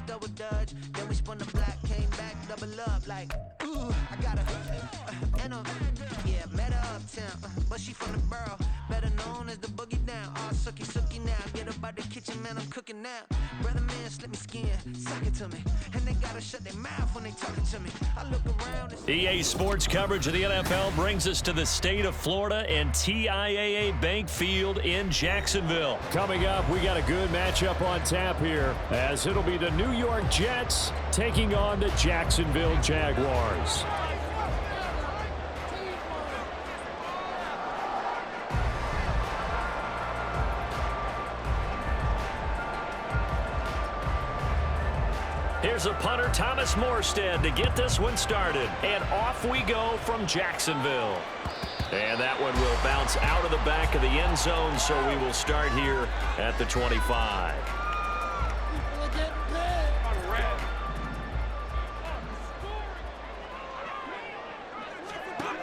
double dutch. Then we spun the block, came back, double up like, ooh, I got met her uptown, but she from the borough, better known as the boogie down. All sookie now, get up out the kitchen, man, I'm cooking now. Brother man, slip me skin, suck it to me, and they gotta shut their mouth when they talking to me. I look around. EA Sports coverage of the NFL brings us to the state of Florida and TIAA Bank Field in Jacksonville. Coming up, we got a good matchup on tap here, as it'll be the New York Jets taking on the Jacksonville Jaguars. Here's a punter, Thomas Morstead, to get this one started. And off we go from Jacksonville. And that one will bounce out of the back of the end zone, so we will start here at the 25.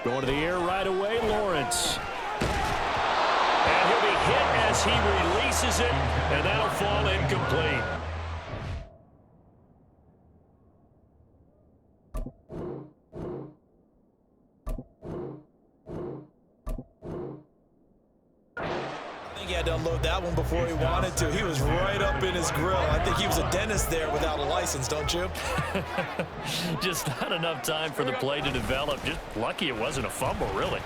Going to the air right away, Lawrence. And he'll be hit as he releases it, and that'll fall incomplete. He had to unload that one before he wanted to. He was right up in his grill. I think he was a dentist there without a license, don't you? Just not enough time for the play to develop. Just lucky it wasn't a fumble, really.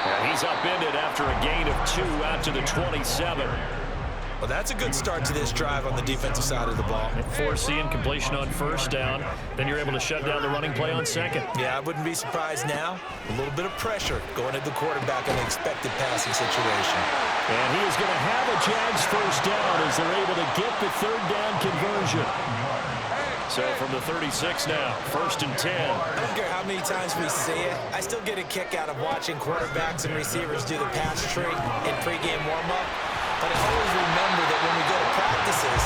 And he's upended after a gain of 2 out to the 27. Well, that's a good start to this drive on the defensive side of the ball. Force the incompletion on first down. Then you're able to shut down the running play on second. Yeah, I wouldn't be surprised now. A little bit of pressure going at the quarterback in an expected passing situation. And he is going to have a Jags first down as they're able to get the third down conversion. So from the 36 now, 1st and 10. I don't care how many times we see it. I still get a kick out of watching quarterbacks and receivers do the pass tree in pregame warm-up. But I always remember that when we go to practices,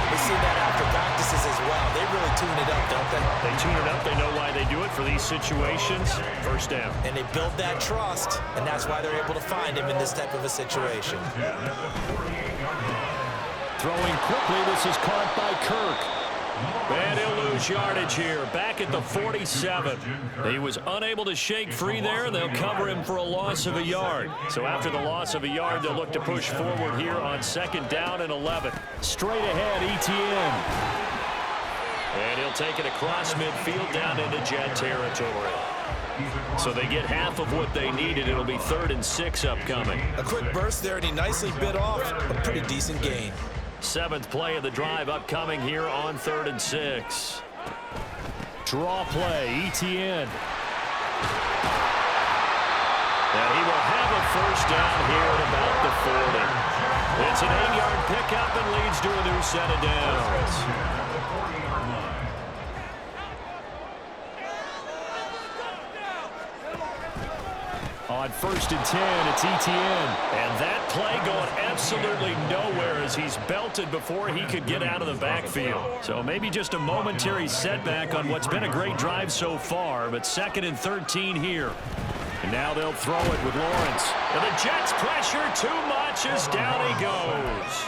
we see that after practices as well. They really tune it up, don't they? They tune it up. They know why they do it for these situations. First down. And they build that trust, and that's why they're able to find him in this type of a situation. Throwing quickly, this is caught by Kirk. And he'll lose yardage here, back at the 47. He was unable to shake free there. They'll cover him for a loss of a yard. So after the loss of a yard, they'll look to push forward here on 2nd down and 11. Straight ahead, ETN. And he'll take it across midfield down into Jet territory. So they get half of what they needed. It'll be 3rd and 6 upcoming. A quick burst there, and he nicely bit off a pretty decent gain. 7th play of the drive upcoming here on 3rd and 6. Draw play, ETN. And he will have a first down here at about the 40. It's an 8-yard pickup and leads to a new set of downs. On 1st and 10, it's ETN. And that play going absolutely nowhere as he's belted before he could get out of the backfield. So maybe just a momentary setback on what's been a great drive so far, but 2nd and 13 here. And now they'll throw it with Lawrence. And the Jets pressure too much as down he goes.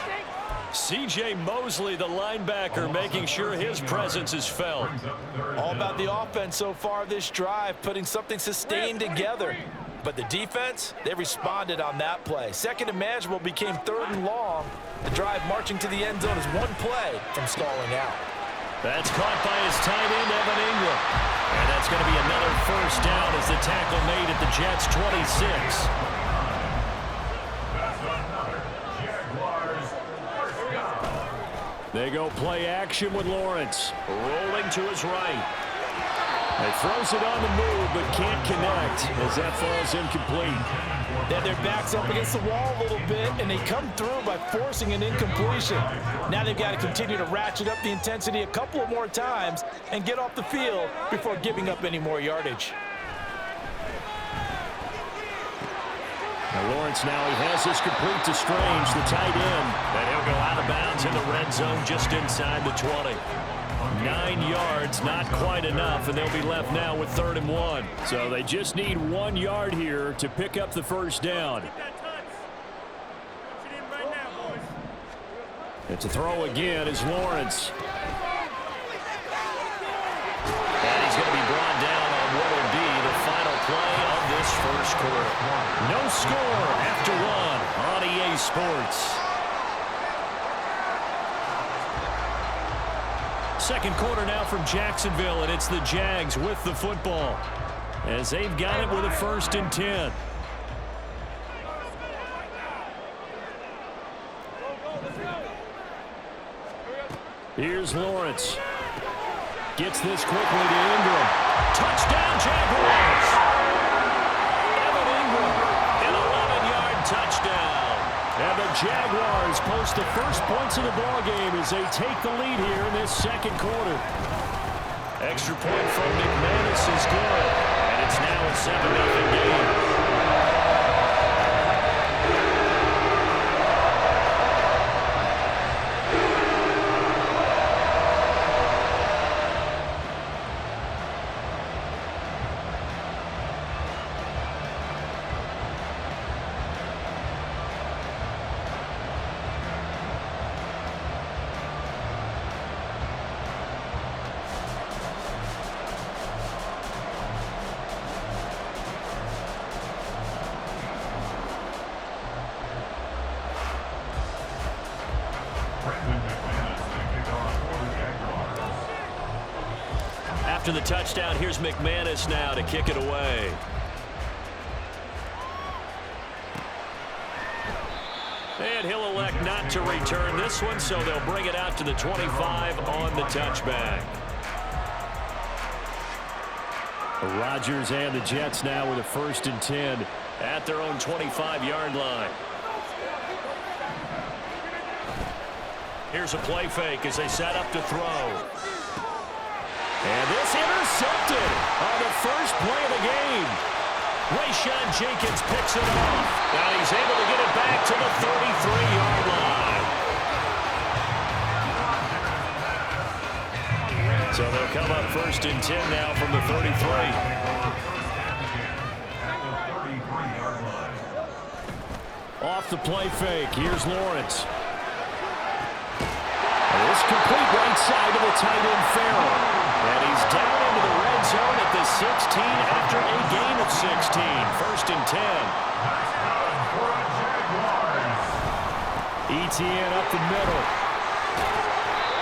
C.J. Mosley, the linebacker, making sure his presence is felt. All about the offense so far this drive, putting something sustained together. But the defense, they responded on that play. 2nd and manageable became 3rd and long. The drive marching to the end zone is one play from stalling out. That's caught by his tight end, Evan Ingram. And that's going to be another first down as the tackle made at the Jets' 26. They go play action with Lawrence. Rolling to his right. He throws it on the move, but can't connect as that falls incomplete. Then their backs up against the wall a little bit, and they come through by forcing an incompletion. Now they've got to continue to ratchet up the intensity a couple of more times and get off the field before giving up any more yardage. Now Lawrence now he has this complete to Strange, the tight end. And he'll go out of bounds in the red zone just inside the 20. 9 yards, not quite enough, and they'll be left now with 3rd and 1. So they just need 1 yard here to pick up the first down. And to throw again is Lawrence. And he's going to be brought down on what will be the final play of this first quarter. No score after one on EA Sports. Second quarter now from Jacksonville, and it's the Jags with the football as they've got it with a 1st and 10. Here's Lawrence. Gets this quickly to Ingram. Touchdown, Jaguars! Evan Ingram, an 11-yard touchdown. And the Jaguars post the first points of the ballgame as they take the lead here in this second quarter. Extra point from McManus is good, and it's now a 7-0 game. After the touchdown, here's McManus now to kick it away. And he'll elect not to return this one, so they'll bring it out to the 25 on the touchback. Rodgers and the Jets now with a 1st and 10 at their own 25-yard line. Here's a play fake as they set up to throw. And this intercepted on the first play of the game. Rayshon Jenkins picks it off. And he's able to get it back to the 33-yard line. So they'll come up 1st and 10 now from the 33. Off the play fake. Here's Lawrence. And this complete right side to the tight end Farrell. And he's down into the red zone at the 16 after a gain of 16. 1st and 10. ETN up the middle.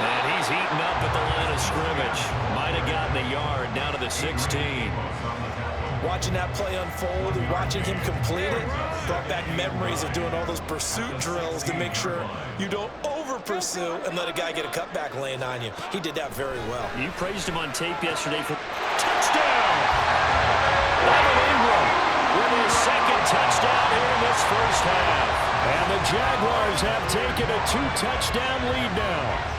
And he's eaten up at the line of scrimmage. Might have gotten a yard down to the 16. Watching that play unfold and watching him complete it brought back memories of doing all those pursuit drills to make sure you don't over-pursue and let a guy get a cutback laying on you. He did that very well. You praised him on tape yesterday for touchdown! Evan Ingram with his 2nd touchdown here in this first half. And the Jaguars have taken a 2-touchdown lead now.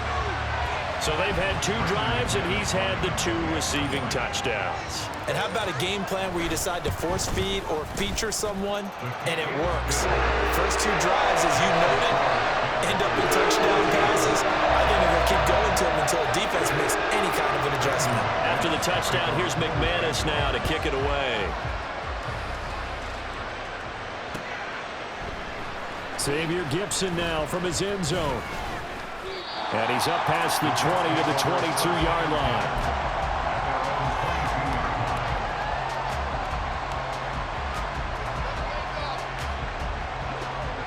So they've had 2 drives, and he's had the 2 receiving touchdowns. And how about a game plan where you decide to force feed or feature someone, and it works? First 2 drives, as you noted, end up in touchdown passes. I think they're going to keep going to them until the defense makes any kind of an adjustment. After the touchdown, here's McManus now to kick it away. Xavier Gipson now from his end zone. And he's up past the 20 to the 22-yard line.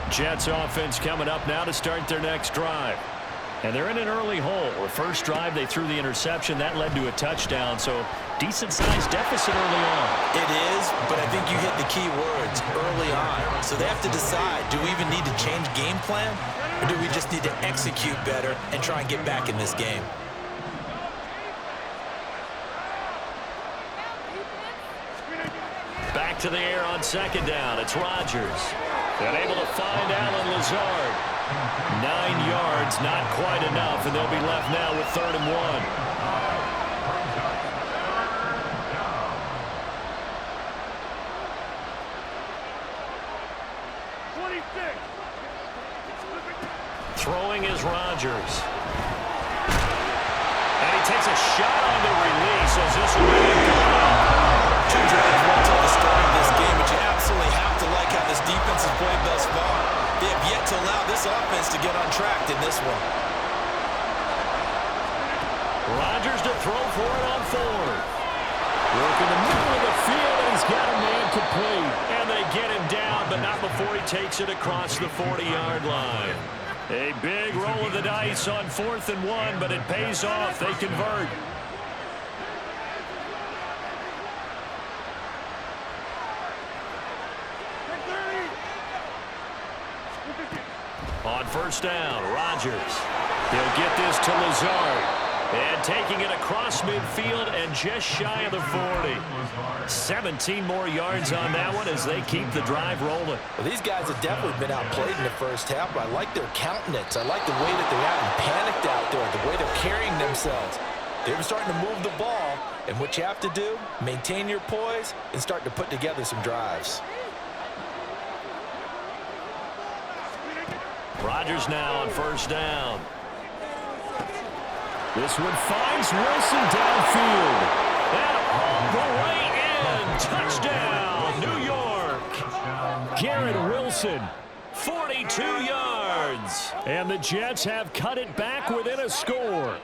Jets offense coming up now to start their next drive. And they're in an early hole. The first drive, they threw the interception. That led to a touchdown, so decent-sized deficit early on. It is, but I think you hit the key words, early on. So they have to decide, do we even need to change game plan, or do we just need to execute better and try and get back in this game? Back to the air on 2nd down. It's Rodgers. And able to find Allen Lazard. 9 yards, not quite enough, and they'll be left now with 3rd and 1. Throwing is Rodgers. And he takes a shot on the release as this will be incomplete. 2 drives won't tell the story of this game, but you absolutely have to like how this defense has played thus far. They have yet to allow this offense to get untracked in this one. Rodgers to throw for it on fourth. Work in the middle of the field, and he's got a man complete. And they get him down, but not before he takes it across the 40-yard line. A big roll of the dice on 4th and 1, but it pays off. They convert. On first down, Rodgers. He'll get this to Lazard. And taking it across midfield and just shy of the 40. 17 more yards on that one as they keep the drive rolling. Well, these guys have definitely been outplayed in the first half, but I like their countenance. I like the way that they haven't panicked out there, the way they're carrying themselves. They're starting to move the ball, and what you have to do, maintain your poise and start to put together some drives. Rodgers now on first down. This one finds Wilson downfield. And all the way in. Touchdown, New York. Garrett Wilson, 42 yards. And the Jets have cut it back within a score.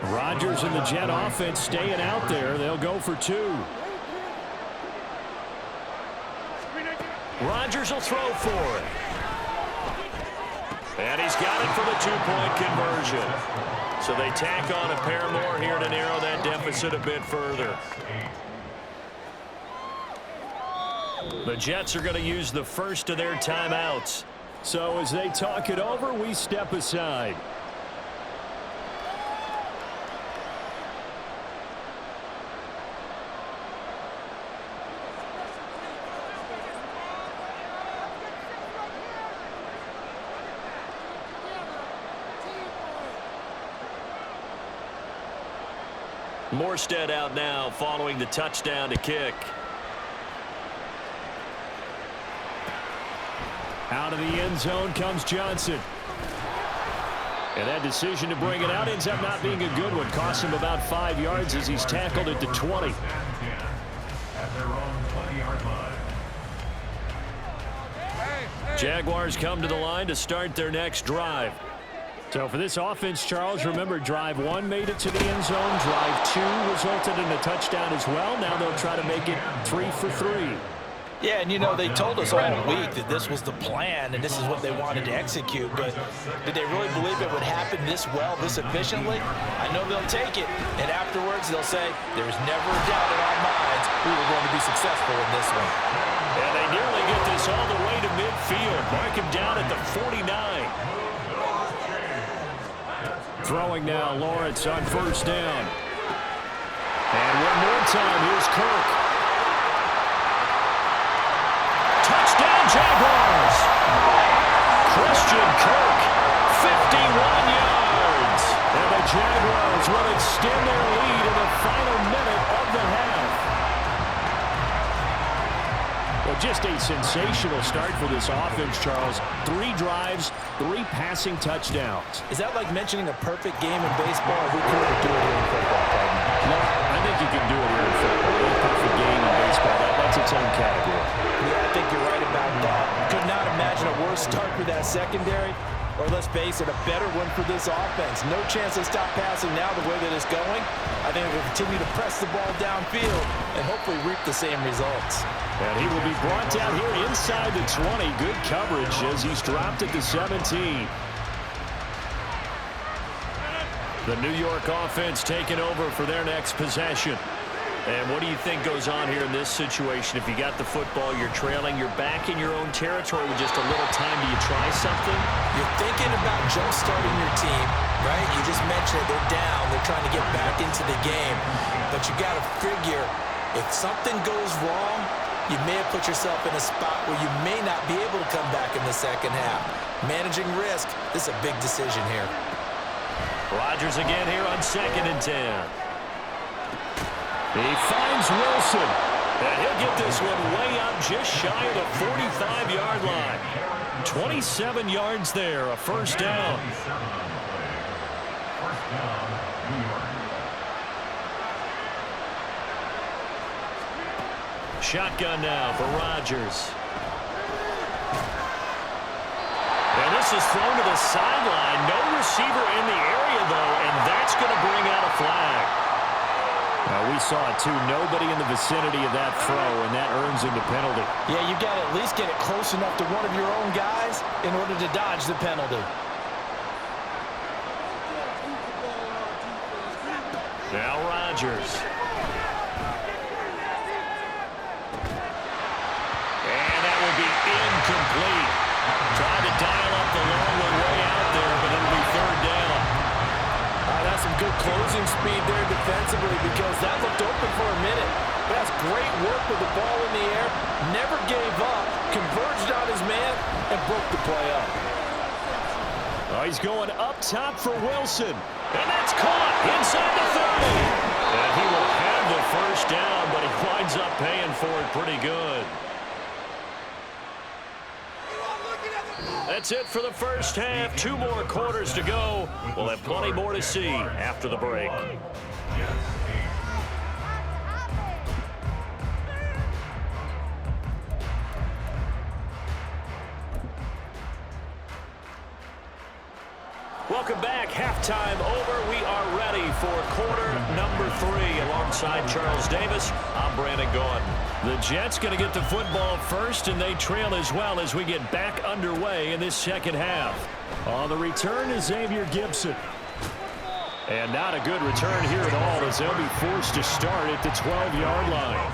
Rodgers and the Jet offense staying out there. They'll go for 2. Rodgers will throw for it. And he's got it for the 2-point conversion. So they tack on a pair more here to narrow that deficit a bit further. The Jets are going to use the first of their timeouts. So as they talk it over, we step aside. Morstead out now following the touchdown to kick. Out of the end zone comes Johnson. And that decision to bring it out ends up not being a good one. Costs him about 5 yards as he's tackled at the 20. Jaguars come to the line to start their next drive. So for this offense, Charles, remember drive 1 made it to the end zone. Drive 2 resulted in a touchdown as well. Now they'll try to make it 3 for 3. Yeah, and you know, they told us all week that this was the plan and this is what they wanted to execute, but did they really believe it would happen this well, this efficiently? I know they'll take it, and afterwards they'll say, there was never a doubt in our minds we were going to be successful in this one. And they nearly get this all the way to midfield. Mark him down at the 49. Throwing now, Lawrence on first down. And one more time, here's Kirk. Touchdown, Jaguars! Christian Kirk, 51 yards. And the Jaguars will extend their lead in the final minute of the half. Well, just a sensational start for this offense, Charles. 3 drives, 3 passing touchdowns. Is that like mentioning a perfect game in baseball, or we couldn't do it here in football, partner? No, I think you can do it here in football. A perfect game in baseball, that's its own category. Yeah, I think you're right about that. Could not imagine a worse start for that secondary, or let's face it, a better one for this offense. No chance to stop passing now the way that it's going. I think we'll continue to press the ball downfield and hopefully reap the same results. And he will be brought down here inside the 20. Good coverage as he's dropped at the 17. The New York offense taking over for their next possession. And what do you think goes on here in this situation? If you got the football, you're trailing, you're back in your own territory with just a little time. Do you try something? You're thinking about jump-starting your team, right? You just mentioned it. They're down. They're trying to get back into the game. But you got to figure, if something goes wrong, you may have put yourself in a spot where you may not be able to come back in the second half. Managing risk, this is a big decision here. Rodgers again here on 2nd and 10. He finds Wilson. And he'll get this one way up just shy of the 45-yard line. 27 yards there, a first down. Shotgun now for Rodgers. And is thrown to the sideline. No receiver in the area, though, and that's going to bring out a flag. We saw it, too. Nobody in the vicinity of that throw, and that earns him the penalty. Yeah, you've got to at least get it close enough to one of your own guys in order to dodge the penalty. Now Rodgers. And that will be incomplete. Trying to dial up the long one way out there, but it'll be third down. That's some good closing speed there defensively because that looked open for a minute. But that's great work with the ball in the air. Never gave up, converged on his man, and broke the play up. Oh, he's going up top for Wilson. And that's caught inside the 30. And he will have the first down, but he winds up paying for it pretty good. That's it for the first half. 2 more quarters to go. We'll have plenty more to see after the break. Welcome back. Halftime over. We are ready for quarter number 3. Alongside Charles Davis, I'm Brandon Gaudin. The Jets going to get the football first, and they trail as well as we get back underway in this second half. On the return is Xavier Gibson. And not a good return here at all as they'll be forced to start at the 12-yard line.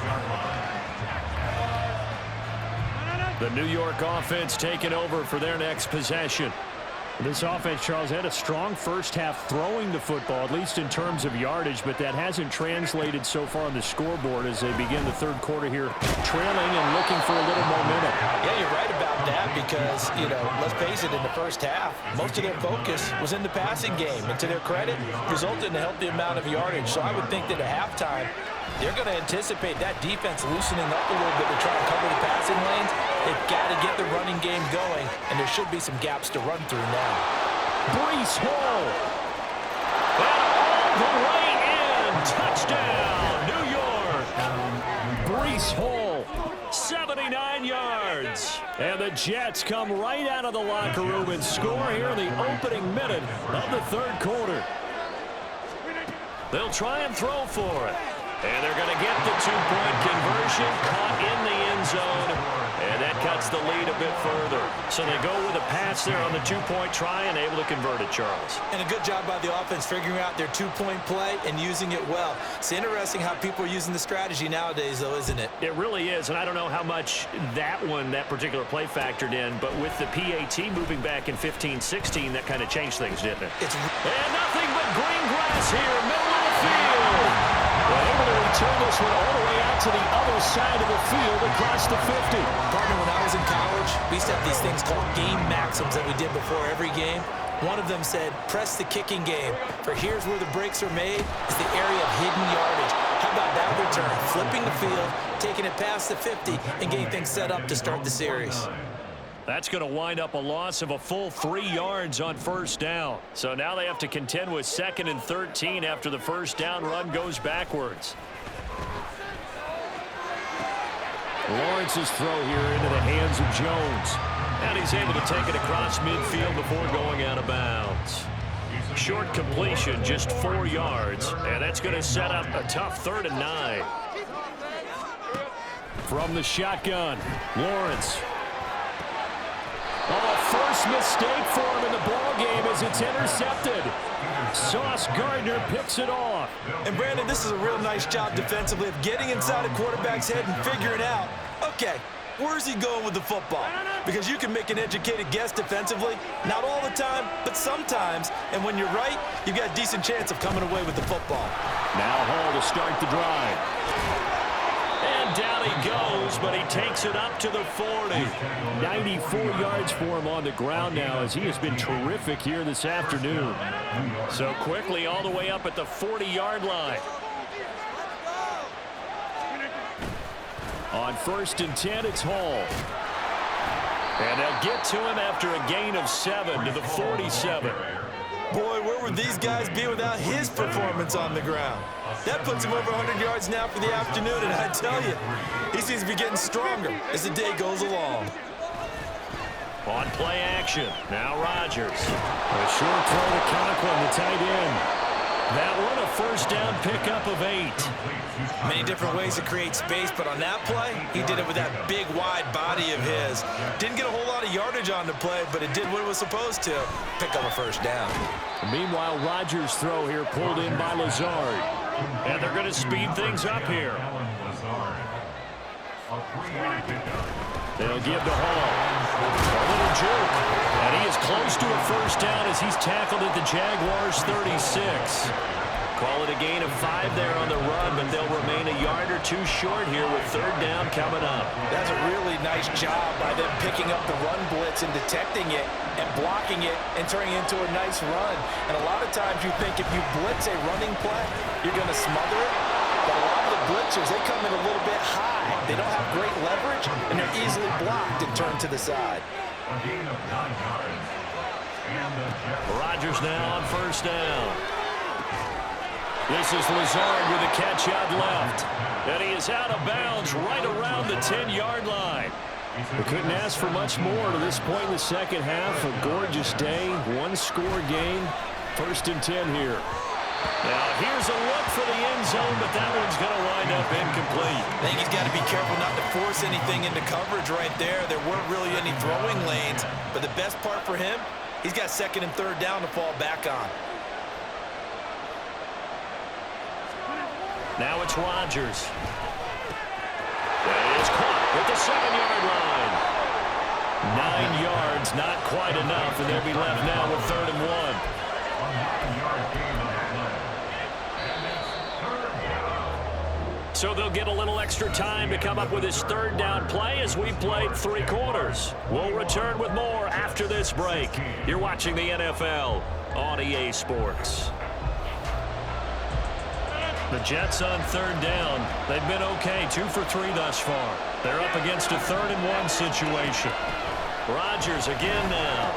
The New York offense taking over for their next possession. This offense, Charles, had a strong first half throwing the football, at least in terms of yardage, but that hasn't translated so far on the scoreboard as they begin the third quarter here, trailing and looking for a little momentum. Yeah, you're right about that because, let's face it, in the first half, most of their focus was in the passing game. And to their credit, resulted in a healthy amount of yardage. So I would think that at halftime, they're going to anticipate that defense loosening up a little bit to try to cover the passing lanes. They've got to get the running game going, and there should be some gaps to run through now. Breece Hall. And all the way in. Touchdown, New York. Breece Hall, 79 yards. And the Jets come right out of the locker room and score here in the opening minute of the third quarter. They'll try and throw for it. And they're going to get the 2-point conversion, caught in the end zone, and that cuts the lead a bit further. So they go with a pass there on the 2-point try and able to convert it, Charles. And a good job by the offense figuring out their 2-point play and using it well. It's interesting how people are using the strategy nowadays, though, isn't it? It really is, and I don't know how much that particular play factored in, but with the PAT moving back in 15-16, that kind of changed things, didn't it? And nothing but green grass here, middle of the field. They're able to return this one all the way out to the other side of the field across the 50. Partner, when I was in college, we used to have these things called game maxims that we did before every game. One of them said, press the kicking game, for here's where the breaks are made, is the area of hidden yardage. How about that return? Flipping the field, taking it past the 50, and getting things set up to start the series. That's going to wind up a loss of a full 3 yards on first down. So now they have to contend with 2nd and 13 after the first down run goes backwards. Lawrence's throw here into the hands of Jones. And he's able to take it across midfield before going out of bounds. Short completion, just 4 yards. And that's going to set up a tough 3rd and 9. From the shotgun, Lawrence. Oh, first mistake for him in the ball game as it's intercepted. Sauce Gardner picks it off. And Brandon, this is a real nice job defensively of getting inside a quarterback's head and figuring out, okay, where's he going with the football? Because you can make an educated guess defensively, not all the time, but sometimes. And when you're right, you've got a decent chance of coming away with the football. Now Hall to start the drive. And down he goes, but he takes it up to the 40. 94 yards for him on the ground now as he has been terrific here this afternoon. So quickly all the way up at the 40-yard line. On 1st and 10, it's Hall. And they'll get to him after a gain of 7 to the 47. Boy, where would these guys be without his performance on the ground? That puts him over 100 yards now for the afternoon, and I tell you, he seems to be getting stronger as the day goes along. On play action. Now Rodgers. A short throw to Conklin, the tight end. That one, a first down pickup of 8. Many different ways to create space, but on that play, he did it with that big, wide body of his. Didn't get a whole lot of yardage on the play, but it did what it was supposed to. Pick up a first down. Meanwhile, Rodgers' throw here pulled in by Lazard. And they're going to speed things up here. They'll give to Hall. A little juke. And he is close to a first down as he's tackled at the Jaguars' 36. Call it a gain of 5 there on the run, but they'll remain a yard or two short here with third down coming up. That's a really nice job by them picking up the run blitz and detecting it and blocking it and turning it into a nice run. And a lot of times you think if you blitz a running play, you're going to smother it. But a lot of the blitzers, they come in a little bit high. They don't have great leverage, and they're easily blocked and turned to the side. Rodgers now on first down. This is Lazard with a catch out left. And he is out of bounds right around the 10-yard line. We couldn't ask for much more to this point in the second half. A gorgeous day, one-score game. First and 10 here. Now here's a look for the end zone, but that one's going to wind up incomplete. I think he's got to be careful not to force anything into coverage right there. There weren't really any throwing lanes, but the best part for him, he's got second and third down to fall back on. Now it's Rodgers. That is caught at the 7-yard line. 9 yards, not quite enough, and they'll be left now with third and 1. So they'll get a little extra time to come up with his third down play as we played 3 quarters. We'll return with more after this break. You're watching the NFL on EA Sports. The Jets on third down. They've been okay, 2 for 3 thus far. They're up against a third and 1 situation. Rodgers again now.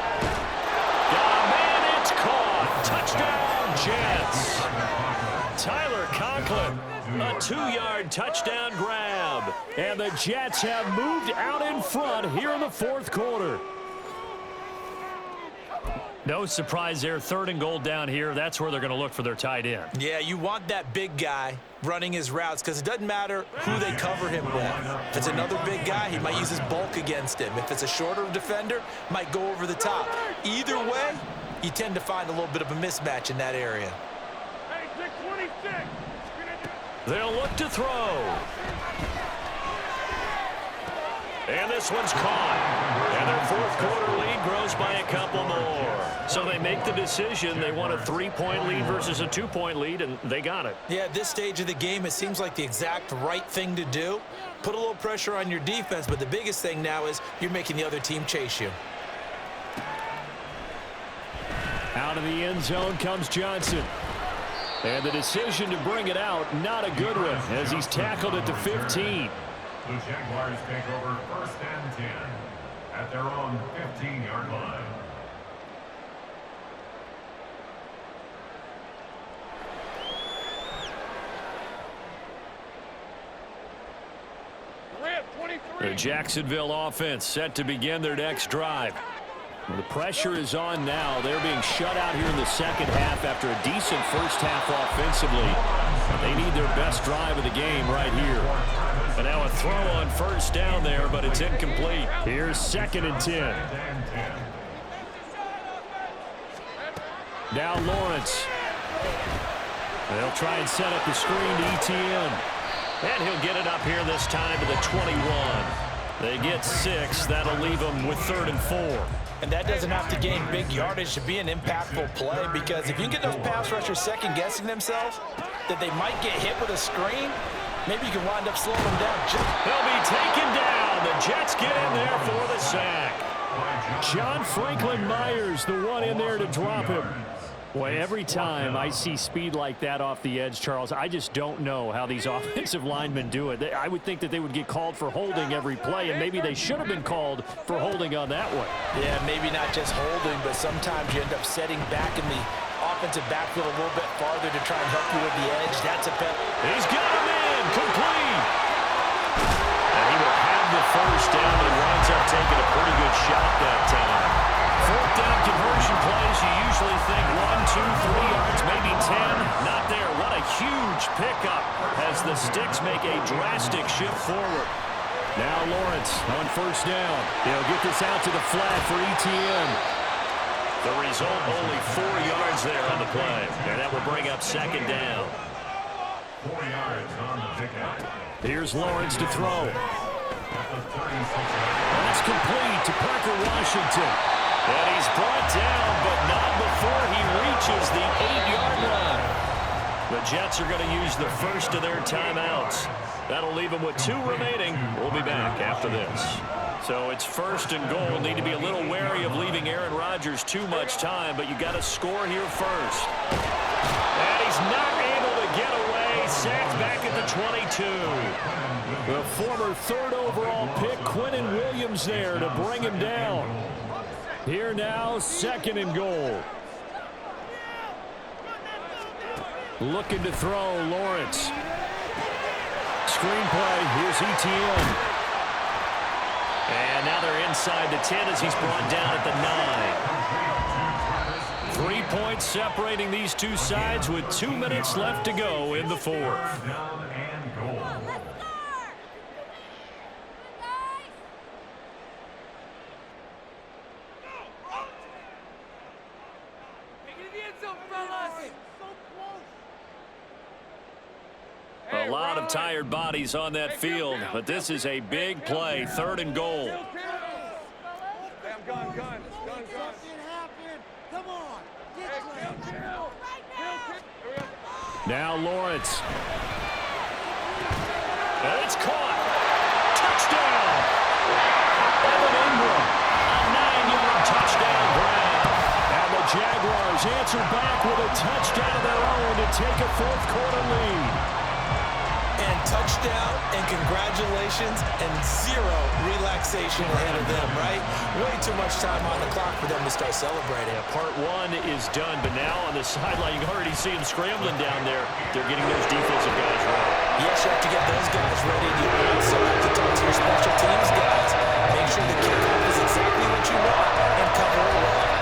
Got a man, it's caught. Touchdown, Jets. Tyler Conklin, a 2-yard touchdown grab. And the Jets have moved out in front here in the fourth quarter. No surprise there, third and goal down here. That's where they're going to look for their tight end. Yeah, you want that big guy running his routes because it doesn't matter who they cover him with. If it's another big guy, he might use his bulk against him. If it's a shorter defender, might go over the top. Either way, you tend to find a little bit of a mismatch in that area. They'll look to throw. And this one's caught. And their fourth quarter lead grows by a couple more. So they make the decision. They want a 3-point lead versus a 2-point lead, and they got it. Yeah, at this stage of the game, it seems like the exact right thing to do. Put a little pressure on your defense, but the biggest thing now is you're making the other team chase you. Out of the end zone comes Johnson. And the decision to bring it out, not a good one, as he's tackled at the 15. The Jaguars take over first and 10 at their own 15-yard line. The Jacksonville offense set to begin their next drive. Well, the pressure is on now. They're being shut out here in the second half after a decent first half offensively. They need their best drive of the game right here. And now a throw on first down there, but it's incomplete. Here's second and 10. Now Lawrence. They'll try and set up the screen to ETN. And he'll get it up here this time to the 21. They get 6. That'll leave them with third and 4. And that doesn't have to gain big yardage to be an impactful play, because if you can get those pass rushers second-guessing themselves that they might get hit with a screen, maybe you can wind up slowing them down. They'll be taken down. The Jets get in there for the sack. John Franklin Myers, the one in there to drop him. Boy, every time I see speed like that off the edge, Charles, I just don't know how these offensive linemen do it. I would think that they would get called for holding every play, and maybe they should have been called for holding on that one. Yeah, maybe not just holding, but sometimes you end up setting back in the offensive backfield a little bit farther to try and help you with the edge. That's a penalty. He's got him in, complete. And he will have the first down, but winds up taking a pretty good shot that time. Fourth down conversion plays, you usually think 1, 2, 3 yards, maybe 10. Not there. What a huge pickup as the Sticks make a drastic shift forward. Now Lawrence on first down. He'll get this out to the flat for ETN. The result, only 4 yards there on the play. And that will bring up second down. 4 yards on the pickup. Here's Lawrence to throw. That's complete to Parker Washington. And he's brought down, but not before he reaches the 8-yard line. The Jets are going to use the first of their timeouts. That'll leave them with 2 remaining. We'll be back after this. So it's first and goal. Need to be a little wary of leaving Aaron Rodgers too much time, but you got to score here first. And he's not able to get away. Sacked back at the 22. The former 3rd overall pick, Quinnen Williams, there to bring him down. Here now, second and goal. Looking to throw, Lawrence. Screenplay, here's ETN. And now they're inside the 10 as he's brought down at the 9. 3 points separating these two sides with 2 minutes left to go in the fourth. A lot of tired bodies on that field, but this is a big play, 3rd and goal. Now Lawrence. And it's caught. Touchdown. Evan Ingram. A 9-yard touchdown grab. And the Jaguars answer back with a touchdown of their own to take a 4th quarter lead. And touchdown, and congratulations, and 0 relaxation ahead of them, right? Way too much time on the clock for them to start celebrating. Yeah, part 1 is done, but now on the sideline, you can already see them scrambling down there. They're getting those defensive guys ready. Yes, you have to get those guys ready. You also have to talk to your special teams guys. Make sure the kickoff is exactly what you want and cover it well.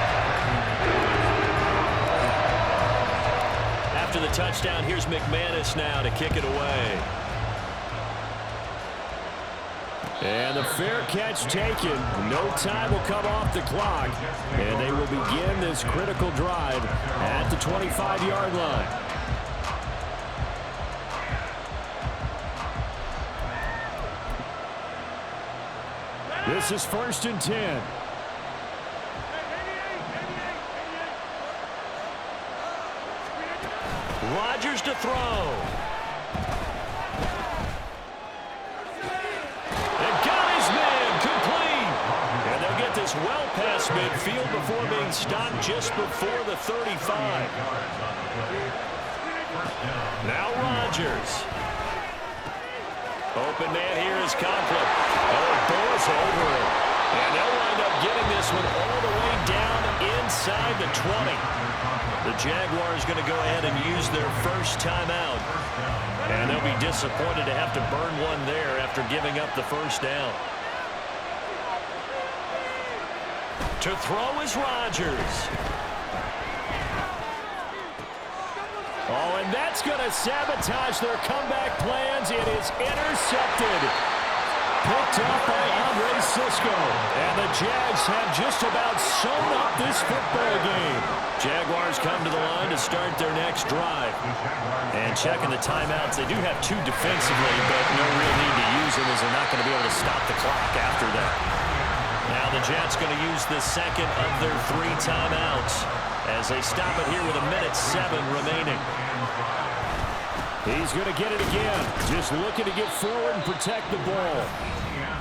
After the touchdown, here's McManus now to kick it away. And the fair catch taken. No time will come off the clock. And they will begin this critical drive at the 25-yard line. This is 1st and 10. Rodgers to throw. And got his man complete. And they'll get this well past midfield before being stopped just before the 35. Now Rodgers. Open man here is Conklin. Oh, it bores over it. And they'll wind up getting this one all the way down inside the 20. The Jaguars going to go ahead and use their first timeout. And they'll be disappointed to have to burn one there after giving up the first down. To throw is Rodgers. Oh, and that's going to sabotage their comeback plans. It is intercepted. Picked up by Andre Sisco. And the Jags have just about sewn up this football game. Jaguars come to the line to start their next drive. And checking the timeouts, they do have 2 defensively, but no real need to use them as they're not going to be able to stop the clock after that. Now the Jets going to use the second of their 3 timeouts as they stop it here with 1:07 remaining. He's going to get it again. Just looking to get forward and protect the ball.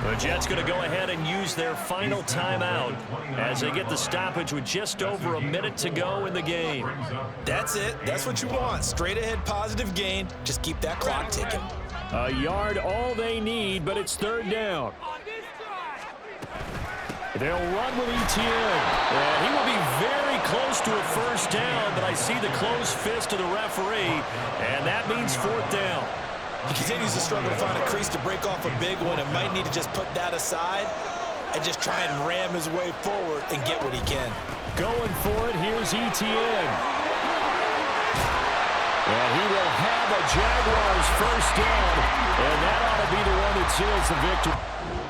The Jets going to go ahead and use their final timeout as they get the stoppage with just over a minute to go in the game. That's it. That's what you want. Straight ahead positive gain. Just keep that clock ticking. A yard all they need, but it's 3rd down. They'll run with ETN. And he will be very close to a first down, but I see the closed fist of the referee, and that means 4th down. He continues to struggle to find a crease to break off a big one and might need to just put that aside and just try and ram his way forward and get what he can. Going for it, here's Etienne. And he will have a Jaguars first down, and that ought to be the one that seals the victory.